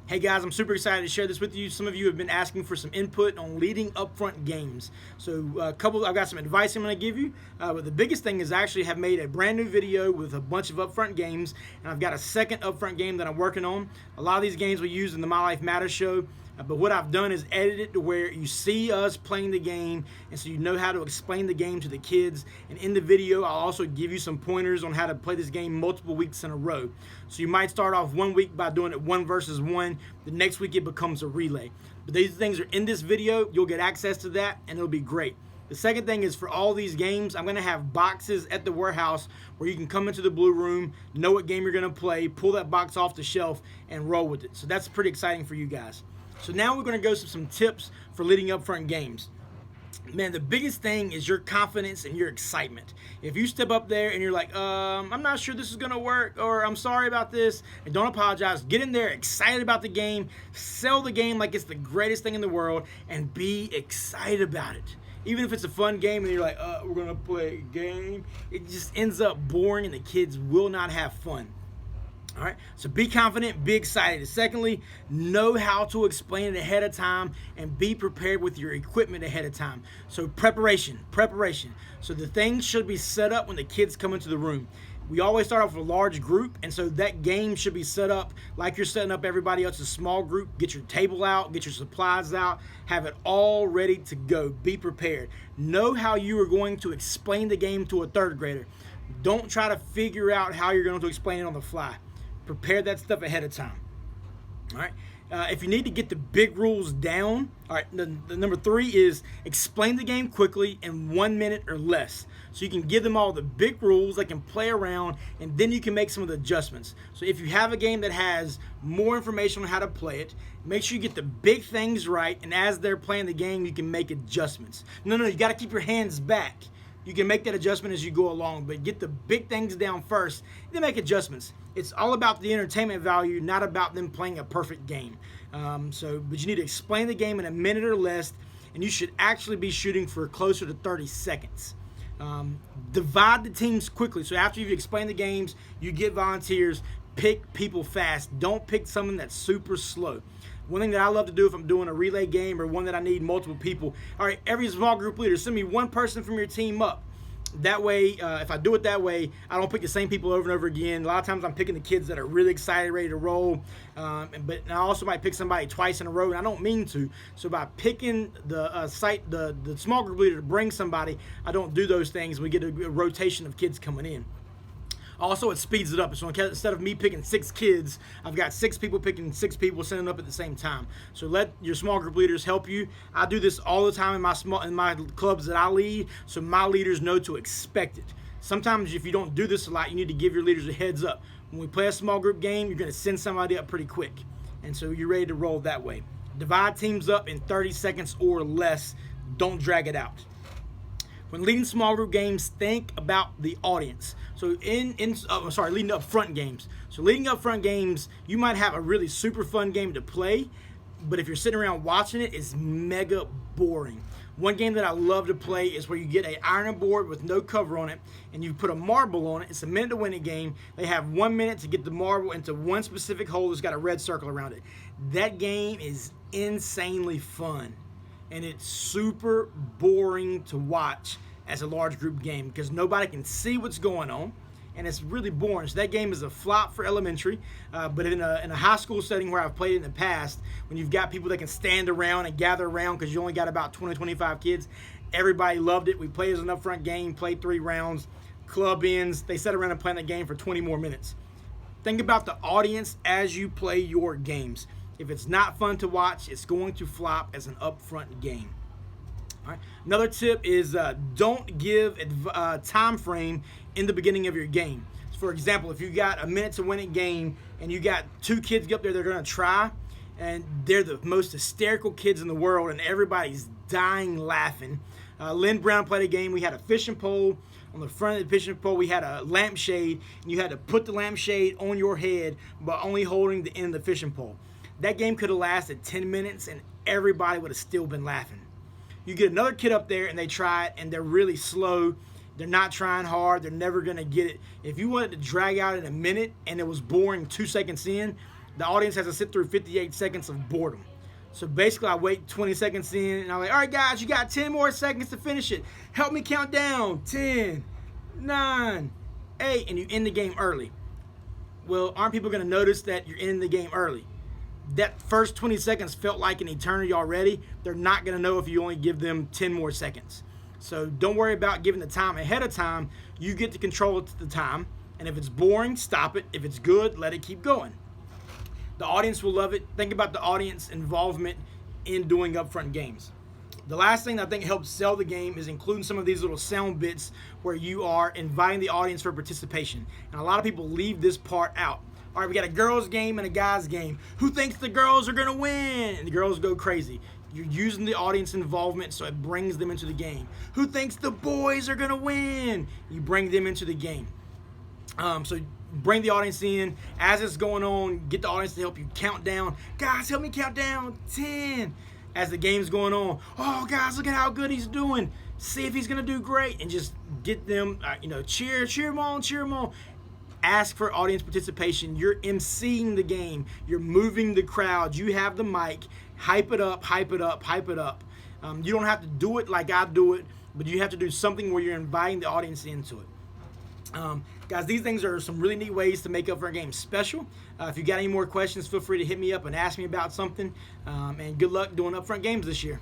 Hey guys, I'm super excited to share this with you. Some of you have been asking for some input on leading upfront games. So I've got some advice I'm going to give you. But the biggest thing is I actually have made a brand new video with a bunch of upfront games, and I've got a second upfront game that I'm working on. A lot of these games we use in the My Life Matters show. But what I've done is edit it to where you see us playing the game, and so you know how to explain the game to the kids. And in the video, I'll also give you some pointers on how to play this game multiple weeks in a row. So you might start off one week by doing it 1 versus 1. The next week it becomes a relay. But these things are in this video. You'll get access to that, and it'll be great. The second thing is for all these games, I'm going to have boxes at the warehouse where you can come into the blue room, know what game you're going to play, pull that box off the shelf, and roll with it. So that's pretty exciting for you guys. So now we're going to go through some tips for leading up front games. Man, the biggest thing is your confidence and your excitement. If you step up there and you're like, I'm not sure this is going to work, or I'm sorry about this, and don't apologize. Get in there excited about the game, sell the game like it's the greatest thing in the world, and be excited about it. Even if it's a fun game and you're like, we're going to play a game, it just ends up boring and the kids will not have fun. All right, so be confident, be excited. Secondly, know how to explain it ahead of time and be prepared with your equipment ahead of time. So preparation. So the things should be set up when the kids come into the room. We always start off with a large group, and so that game should be set up like you're setting up everybody else's small group. Get your table out, get your supplies out, have it all ready to go. Be prepared. Know how you are going to explain the game to a third grader. Don't try to figure out how you're going to explain it on the fly. Prepare that stuff ahead of time. All right. If you need to get the big rules down, all right. The number 3 is explain the game quickly in 1 minute or less, so you can give them all the big rules. They can play around, and then you can make some of the adjustments. So if you have a game that has more information on how to play it, make sure you get the big things right, and as they're playing the game, you can make adjustments. No, you got to keep your hands back. You can make that adjustment as you go along, but get the big things down first, then make adjustments. It's all about the entertainment value, not about them playing a perfect game. But you need to explain the game in a minute or less, and you should actually be shooting for closer to 30 seconds. Divide the teams quickly. So after you've explained the games, you get volunteers. Pick people fast. Don't pick someone that's super slow. One thing that I love to do if I'm doing a relay game or one that I need multiple people, all right, every small group leader, send me one person from your team up. That way, if I do it that way, I don't pick the same people over and over again. A lot of times I'm picking the kids that are really excited, ready to roll. But I also might pick somebody twice in a row, and I don't mean to. So by picking the small group leader to bring somebody, I don't do those things. We get a rotation of kids coming in. Also, it speeds it up. So instead of me picking 6 kids, I've got 6 people picking 6 people, sending up at the same time. So let your small group leaders help you. I do this all the time in my clubs that I lead, so my leaders know to expect it. Sometimes if you don't do this a lot, you need to give your leaders a heads up. When we play a small group game, you're going to send somebody up pretty quick, and so you're ready to roll that way. Divide teams up in 30 seconds or less. Don't drag it out. When leading small group games, think about the audience. So leading up front games. So leading up front games, you might have a really super fun game to play, but if you're sitting around watching it, it's mega boring. One game that I love to play is where you get an iron board with no cover on it, and you put a marble on it. It's a minute to win a game. They have 1 minute to get the marble into one specific hole that's got a red circle around it. That game is insanely fun, and it's super boring to watch as a large group game because nobody can see what's going on, and it's really boring. So that game is a flop for elementary, but in a high school setting where I've played in the past, when you've got people that can stand around and gather around because you only got about 20-25 kids, everybody loved it. We played as an upfront game, played 3 rounds, club ends, they sat around and played the game for 20 more minutes. Think about the audience as you play your games. If it's not fun to watch, it's going to flop as an upfront game. All right. Another tip is don't give a time frame in the beginning of your game. So for example, if you got a minute to win a game and you got 2 kids up there that are going to try, and they're the most hysterical kids in the world, and everybody's dying laughing. Lynn Brown played a game. We had a fishing pole. On the front of the fishing pole, we had a lampshade, and you had to put the lampshade on your head by only holding the end of the fishing pole. That game could have lasted 10 minutes, and everybody would have still been laughing. You get another kid up there, and they try it, and they're really slow. They're not trying hard. They're never going to get it. If you wanted to drag out in a minute, and it was boring 2 seconds in, the audience has to sit through 58 seconds of boredom. So basically, I wait 20 seconds in, and I'm like, all right, guys, you got 10 more seconds to finish it. Help me count down. 10, 9, 8, and you end the game early. Well, aren't people going to notice that you're in the game early? That first 20 seconds felt like an eternity already. They're not going to know if you only give them 10 more seconds. So don't worry about giving the time ahead of time. You get to control the time. And if it's boring, stop it. If it's good, let it keep going. The audience will love it. Think about the audience involvement in doing upfront games. The last thing that I think helps sell the game is including some of these little sound bits where you are inviting the audience for participation. And a lot of people leave this part out. All right, we got a girls game and a guys game. Who thinks the girls are going to win? And the girls go crazy. You're using the audience involvement so it brings them into the game. Who thinks the boys are going to win? You bring them into the game. So bring the audience in. As it's going on, get the audience to help you count down. Guys, help me count down. 10. As the game's going on, oh, guys, look at how good he's doing. See if he's going to do great. And just get them, cheer him on, cheer him on. Ask for audience participation. You're emceeing the game. You're moving the crowd. You have the mic. Hype it up, hype it up, hype it up. You don't have to do it like I do it, but you have to do something where you're inviting the audience into it. Guys, these things are some really neat ways to make Upfront Games special. If you got any more questions, feel free to hit me up and ask me about something. And good luck doing Upfront Games this year.